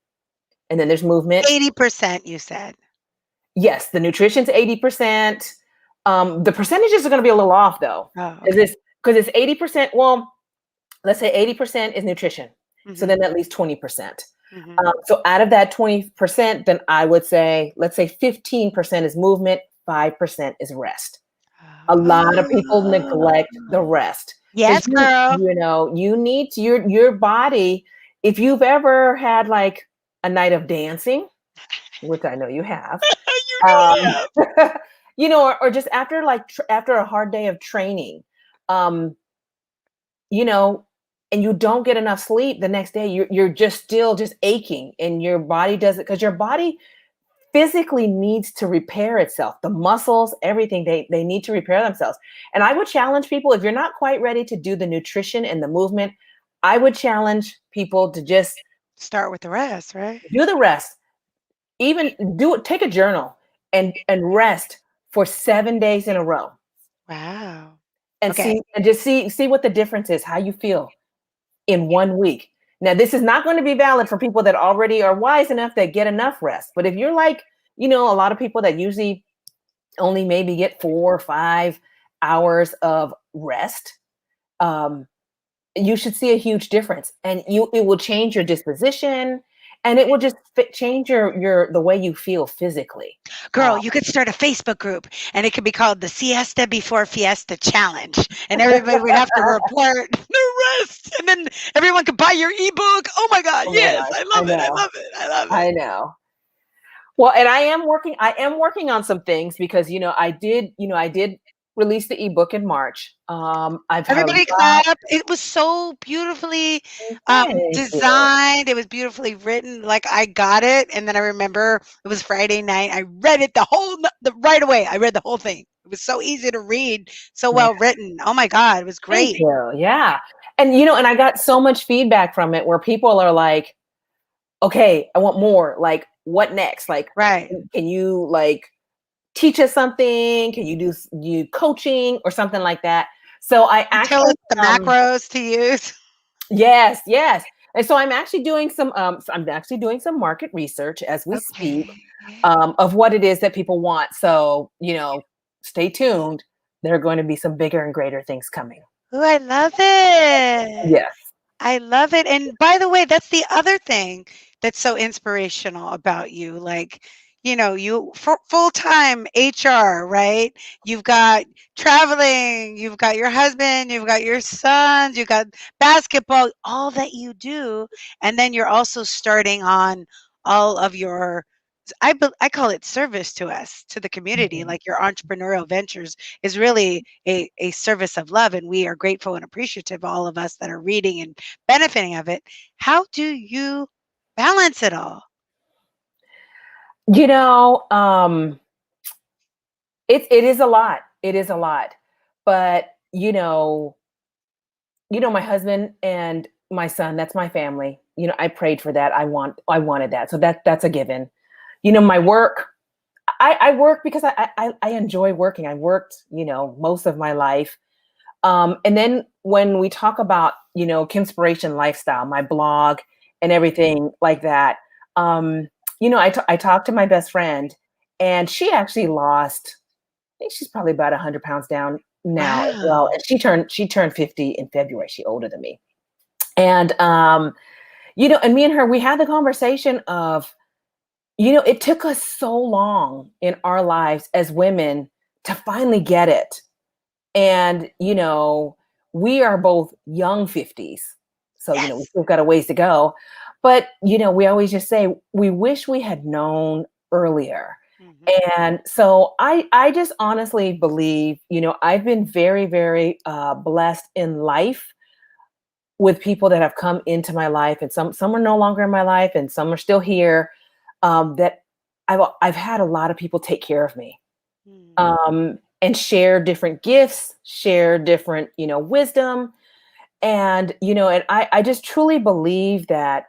and then there's movement. 80%, you said. Yes, the nutrition's 80%. The percentages are going to be a little off though, Oh, because okay. it's 80%. Well, let's say 80% is nutrition. So Mhm, then that leaves 20%. mhm. So out of that 20%, then I would say, let's say 15% is movement, 5% is rest. A lot of people neglect the Oh. rest because Yes, girl. you need to, your body. If you've ever had like a night of dancing, which I know you have, You know I um, have. or just after after a hard day of training, um, you know, and you don't get enough sleep the next day, you're just still just aching, and your body does it because your body physically needs to repair itself. The muscles, everything, they need to repair themselves. And I would challenge people, if you're not quite ready to do the nutrition and the movement, I would challenge people to just Start with the rest, right? do the rest. Even do it, take a journal and rest for 7 days in a row Wow. and Okay. see what the difference is, how you feel in 1 week. Now, this is not going to be valid for people that already are wise enough that get enough rest. But if you're like, a lot of people that usually only maybe get 4 or 5 hours of rest, um, you should see a huge difference, and it will change your disposition, and it will just change your the way you feel physically. Uh, Girl, you could start a Facebook group and it could be called the Siesta Before Fiesta Challenge. And everybody would have to report the rest. And then everyone could buy your ebook. Oh my God. oh my Yes. gosh, I I love it. I know, love it. I love it. I know. Well, and I am working on some things because I did release the ebook in March. I've had a Everybody lot. clap. It was so beautifully Thank you. designed. It was beautifully written. Like I got it, and then I remember it was Friday night. I read it right away. I read the whole thing. It was so easy to read, so Yeah, well written. Oh my God, it was thank great. you. Yeah. And I got so much feedback from it where people are like, "Okay, I want more. Like, what next? Like, Right. can you like teach us something? Can you do coaching or something like that?" So I You tell actually us the macros to use. yes, yes. And so I'm actually doing some market research as we speak, Okay. of what it is that people want. So, stay tuned. There are going to be some bigger and greater things coming. Ooh, I love it. Yes. I love it. And by the way, that's the other thing that's so inspirational about you. Like, you full time HR, right? You've got traveling, you've got your husband, you've got your sons, you've got basketball, all that you do. And then you're also starting on all of your, I call it service to us, to the community. Mhm. Like your entrepreneurial ventures is really a service of love. And we are grateful and appreciative, all of us that are reading and benefiting of it. How do you balance it all? You know, it is a lot. It is a lot. But, my husband and my son, that's my family. I prayed for that. I wanted that. So that's a given. My work, I work because I enjoy working. I worked, most of my life. And then when we talk about, Kimspiration Lifestyle, my blog and everything like that, um, I talked to my best friend, and she actually lost. I think she's probably about 100 pounds down now as well. Wow. And she turned 50 in February. She's older than me. And and me and her, we had the conversation of, it took us so long in our lives as women to finally get it. And, we are both young 50s. So, we Yes. still got a ways to go. But, we always just say we wish we had known earlier. Hmm. And so I just honestly believe, I've been very, very blessed in life with people that have come into my life, and some are no longer in my life, and some are still here. That I've had a lot of people take care of me, and share different gifts, share different, wisdom, and I just truly believe that,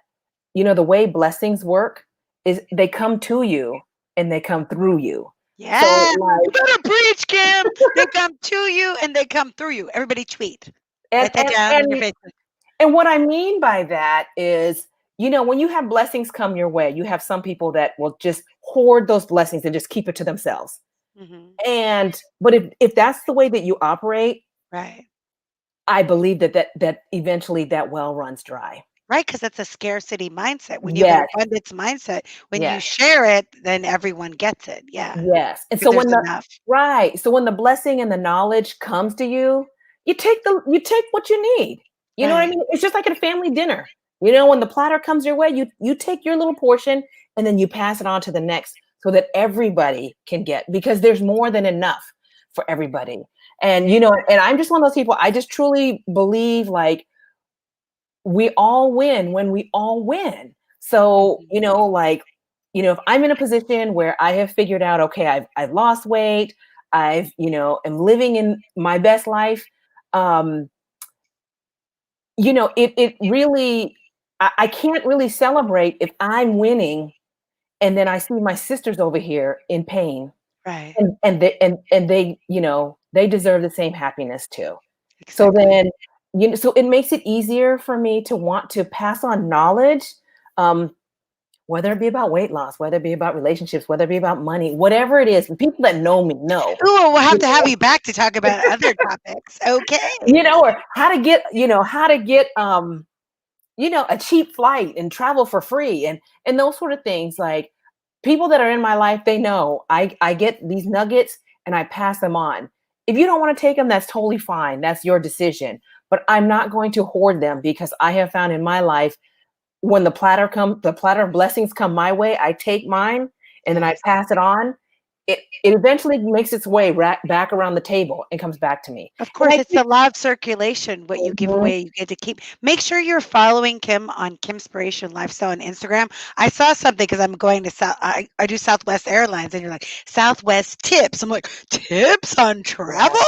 the way blessings work is they come to you and they come through you. So Yeah. You better preach, Kim. They come to you and they come through you. Everybody tweet. and Write that and down on your and Facebook. and what I mean by that is, when you have blessings come your way, you have some people that will just hoard those blessings and just keep it to themselves. Hmm. And but if that's the way that you operate, Right. I believe that eventually that well runs dry. Right, because it's a scarcity mindset. When you have an Yes, abundance mindset, when you yes, share it, then everyone gets it. Yeah, yes. And because so there's enough. when the blessing and the knowledge comes to you, you take what you need. You know what I Right. mean? It's just like at a family dinner. When the platter comes your way, you take your little portion and then you pass it on to the next so that everybody can get, because there's more than enough for everybody. And and I'm just one of those people, I just truly believe, like, we all win when we all win. So, Mhm. like, if I'm in a position where I have figured out, okay, I've lost weight, I've, am living in my best life, um, it really, I can't really celebrate if I'm winning and then I see my sisters over here in pain, Right. and they, they deserve the same happiness too. So Exactly. then, so it makes it easier for me to want to pass on knowledge, um, whether it be about weight loss, whether it be about relationships, whether it be about money, whatever it is. The people that know me know, Ooh, we'll have you to have you back to talk about other topics. Okay. or how to get a cheap flight and travel for free, and those sort of things. Like, people that are in my life, they know I get these nuggets and I pass them on. If you don't want to take them, that's totally fine. That's your decision. But I'm not going to hoard them, because I have found in my life, when the platter of blessings come my way, I take mine and then I Yes. pass it on. It eventually makes its way back around the table and comes back to me. Of And course, I it's think, the law of circulation. What you give mhm, away, you get to keep. Make sure you're following Kim on Kimspiration Lifestyle on Instagram. I saw something because I'm going to South. I do Southwest Airlines, and you're like Southwest tips. I'm like, tips on yes, travel.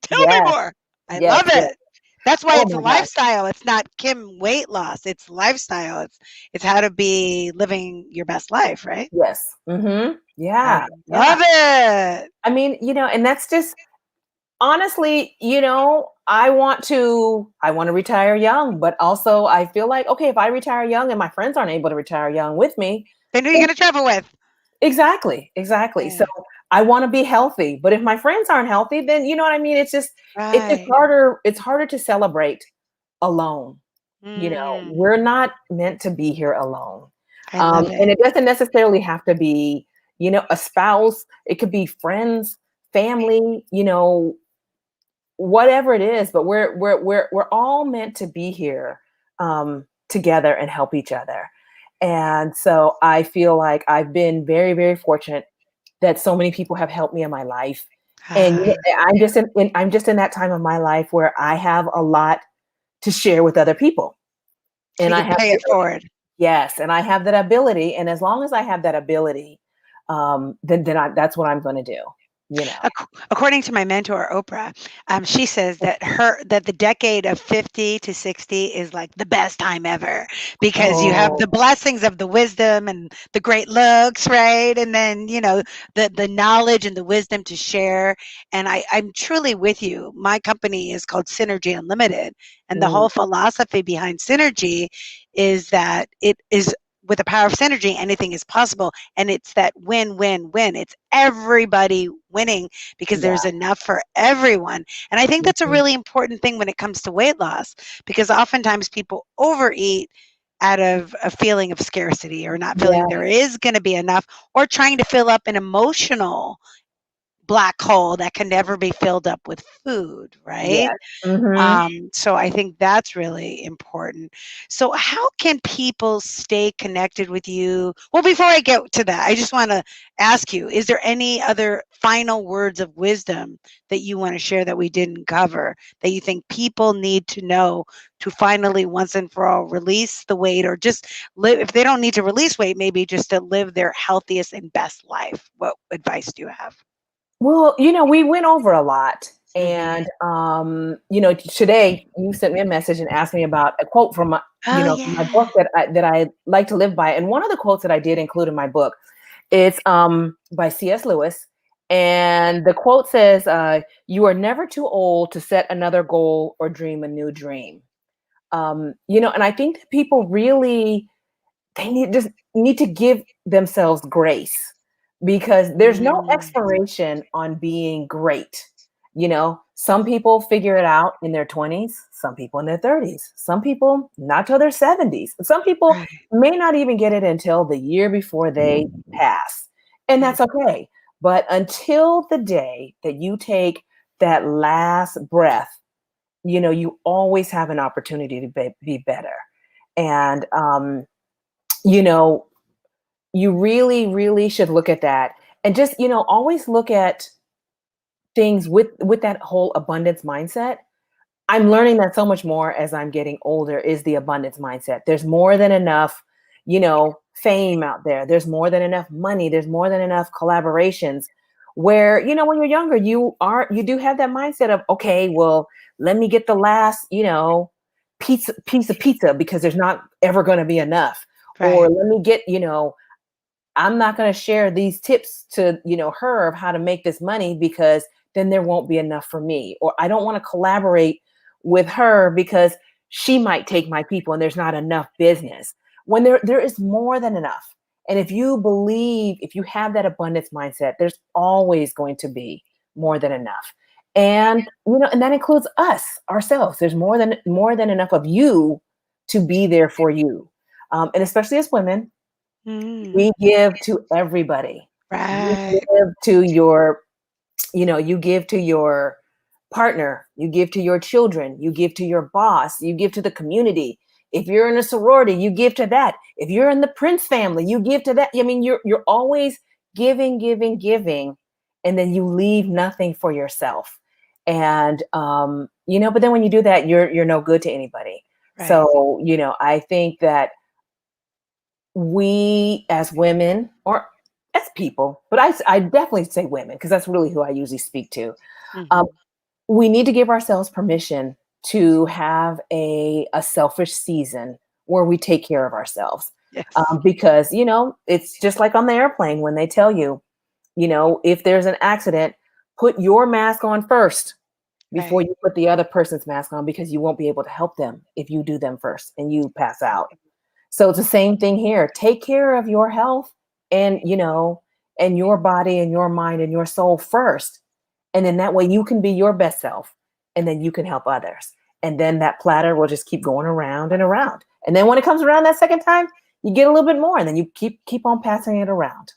Tell me yes, more. I yes, love yes. it. That's why Oh it's a my gosh. lifestyle. It's not Kim weight loss. It's lifestyle. It's how to be living your best life, right? Yes. I Yeah. Yeah. love it. I mean, and that's just, honestly, I want to retire young, but also I feel like, okay, if I retire young and my friends aren't able to retire young with me, Then who are you then going to travel with? exactly, exactly. So Yeah. I want to be healthy, but if my friends aren't healthy, then you know what I mean? It's just Right. harder to celebrate alone. We're Mm, not meant to be here alone. I love And it. it doesn't necessarily have to be, a spouse. It could be friends, family, whatever it is. But we're all meant to be here, together and help each other. And so I feel like I've been very, very fortunate that so many people have helped me in my life. And Ah, I'm just in that time of my life where I have a lot to share with other people. so And you I can have pay it forward. Yes, and I have that ability, and as long as I have that ability, that's what I'm gonna do, you know? According to my mentor Oprah, she says that the decade of 50 to 60 is like the best time ever because you have Oh, the blessings of the wisdom and the great looks, right? And then the knowledge and the wisdom to share. And I'm truly with you. My company is called Synergy Unlimited, and the mm, whole philosophy behind Synergy is that it is with the power of synergy, anything is possible. And it's that win, win, win. It's everybody winning because Yeah. there's enough for everyone. And I think that's a Mhm. really important thing when it comes to weight loss because oftentimes people overeat out of a feeling of scarcity or not feeling Yeah. there is going to be enough or trying to fill up an emotional black hole that can never be filled up with food, right? Yes. Mhm. So I think that's really important. So how can people stay connected with you? Well, before I get to that, I just want to ask you, is there any other final words of wisdom that you want to share that we didn't cover that you think people need to know to finally once and for all release the weight or just live if they don't need to release weight, maybe just to live their healthiest and best life? What advice do you have? Well, we went over a lot. Mhm. And today you sent me a message and asked me about a quote from Oh, my yeah. book that I like to live by. And one of the quotes that I did include in my book, it's by C.S. Lewis. And the quote says, "You are never too old to set another goal or dream a new dream." And I think that people really they need to give themselves grace because there's no Mm, expiration on being great. Some people figure it out in their 20s, some people in their 30s, some people not till their 70s. Some people right. may not even get it until the year before they pass. And Mm, that's okay. But until the day that you take that last breath, you always have an opportunity to be better. And you know, you really, really should look at that and just, always look at things with that whole abundance mindset. I'm learning that so much more as I'm getting older is the abundance mindset. There's more than enough, fame out there. There's more than enough money. There's more than enough collaborations where, when you're younger, you do have that mindset of, okay, well, let me get the last, piece of pizza because there's not ever going to be enough. Or right. let me get, I'm not going to share these tips to, her of how to make this money because then there won't be enough for me. Or I don't want to collaborate with her because she might take my people and there's not enough business. When there is more than enough. And if you have that abundance mindset, there's always going to be more than enough. And and that includes us ourselves. There's more than enough of you to be there for you. And especially as women, Mm, we give to everybody. You right. give to you give to your partner, you give to your children, you give to your boss, you give to the community. If you're in a sorority, you give to that. If you're in the Prince family, you give to that. I mean, you're always giving, giving, giving, and then you leave nothing for yourself. And but then when you do that, you're no good to anybody. Right. So, I think that we as women or as people, but I definitely say women because that's really who I usually speak to. Um, Mhm. we need to give ourselves permission to have a selfish season where we take care of ourselves. Yes. Because, it's just like on the airplane when they tell you, if there's an accident, put your mask on first before Right. you put the other person's mask on because you won't be able to help them if you do them first and you pass out. So it's the same thing here. Take care of your health and, and your body and your mind and your soul first. And then that way you can be your best self and then you can help others. And then that platter will just keep going around and around. And then when it comes around that second time, you get a little bit more and then you keep on passing it around.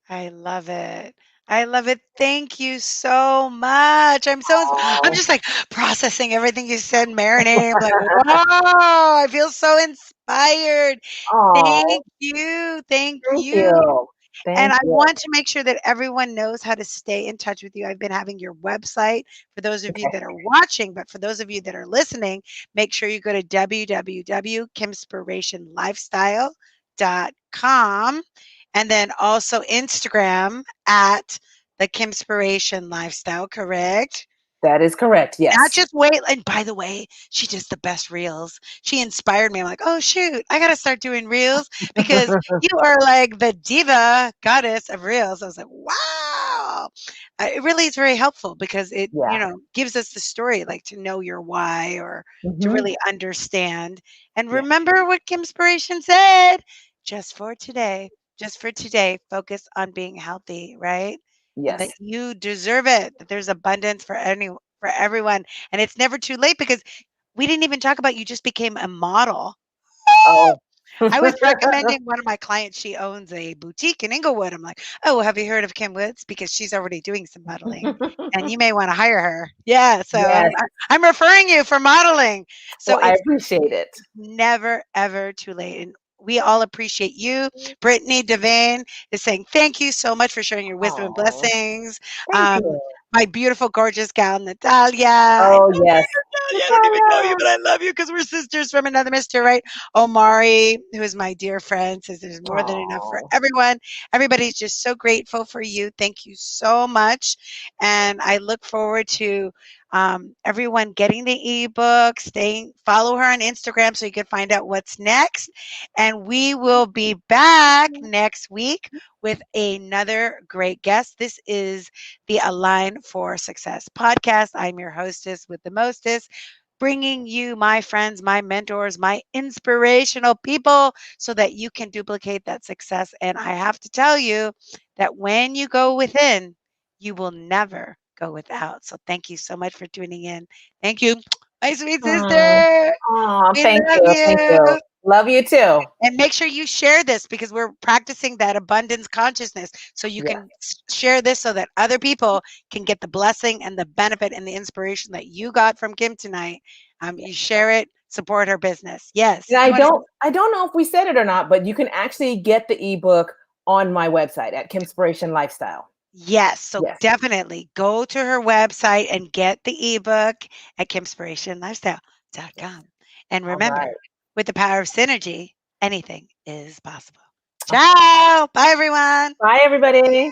I love it. I love it. Thank you so much. I'm Oh, just like processing everything you said, marinating. I'm like, wow, I feel so inspired. oh, Thank you. Thank thank you. you. And Thank I you. want to make sure that everyone knows how to stay in touch with you. I've been having your website for those of you Okay. that are watching, but for those of you that are listening, make sure you go to www.kimspirationlifestyle.com and then also Instagram at the Kimspiration Lifestyle, correct? That is correct. Not Yes. just wait. And by the way, she does the best reels. She inspired me. I'm like, oh shoot, I gotta start doing reels because you are like the diva goddess of reels. I was like, wow. It really is very helpful because it, Yeah. gives us the story, like to know your why or to Hmm. really understand. And Yeah. remember what Kimspiration said. just for today, just for today, focus on being healthy, right? And that Yes. you deserve it, that there's abundance for everyone. And it's never too late because we didn't even talk about you just became a model. Oh. I was recommending one of my clients, she owns a boutique in Inglewood. I'm like, "Oh, have you heard of Kim Woods? Because she's already doing some modeling, and you may wanna hire her." Yeah, so Yes. I'm referring you for modeling. Well, So I it's appreciate it. never, ever too late, and we all appreciate you. Brittany Devane is saying, "Thank you so much for sharing your wisdom and Oh, blessings." thank Um, you. my beautiful, gorgeous gal, Natalia. I Oh, love yes. you, Natalia. I don't even know you, Natalia. but I love you because we're sisters from another mister, right? Omari, who is my dear friend, says there's more than enough for Oh. everyone. Everybody's just so grateful for you. Thank you so much. And I look forward to everyone getting the ebook, follow her on Instagram so you can find out what's next. And we will be back next week with another great guest. This is the Align for Success podcast. I'm your hostess with the mostest, bringing you my friends, my mentors, my inspirational people so that you can duplicate that success. And I have to tell you that when you go within, you will never go without. So thank you so much for tuning in. Thank you, my sweet Mm. sister. Oh, We thank love you. Thank you. you. Love you too. And make sure you share this because we're practicing that abundance consciousness. So you Yes. can share this so that other people can get the blessing and the benefit and the inspiration that you got from Kim tonight. You Yes. share it, support her business. Yes. And You want to? I don't know if we said it or not, but you can actually get the ebook on my website at Kimspiration Lifestyle. Yes. So Yes. definitely go to her website and get the ebook at Yes. kimspirationlifestyle.com. And All remember, right. with the power of synergy, anything is possible. Ciao. Bye, everyone. Bye, everybody.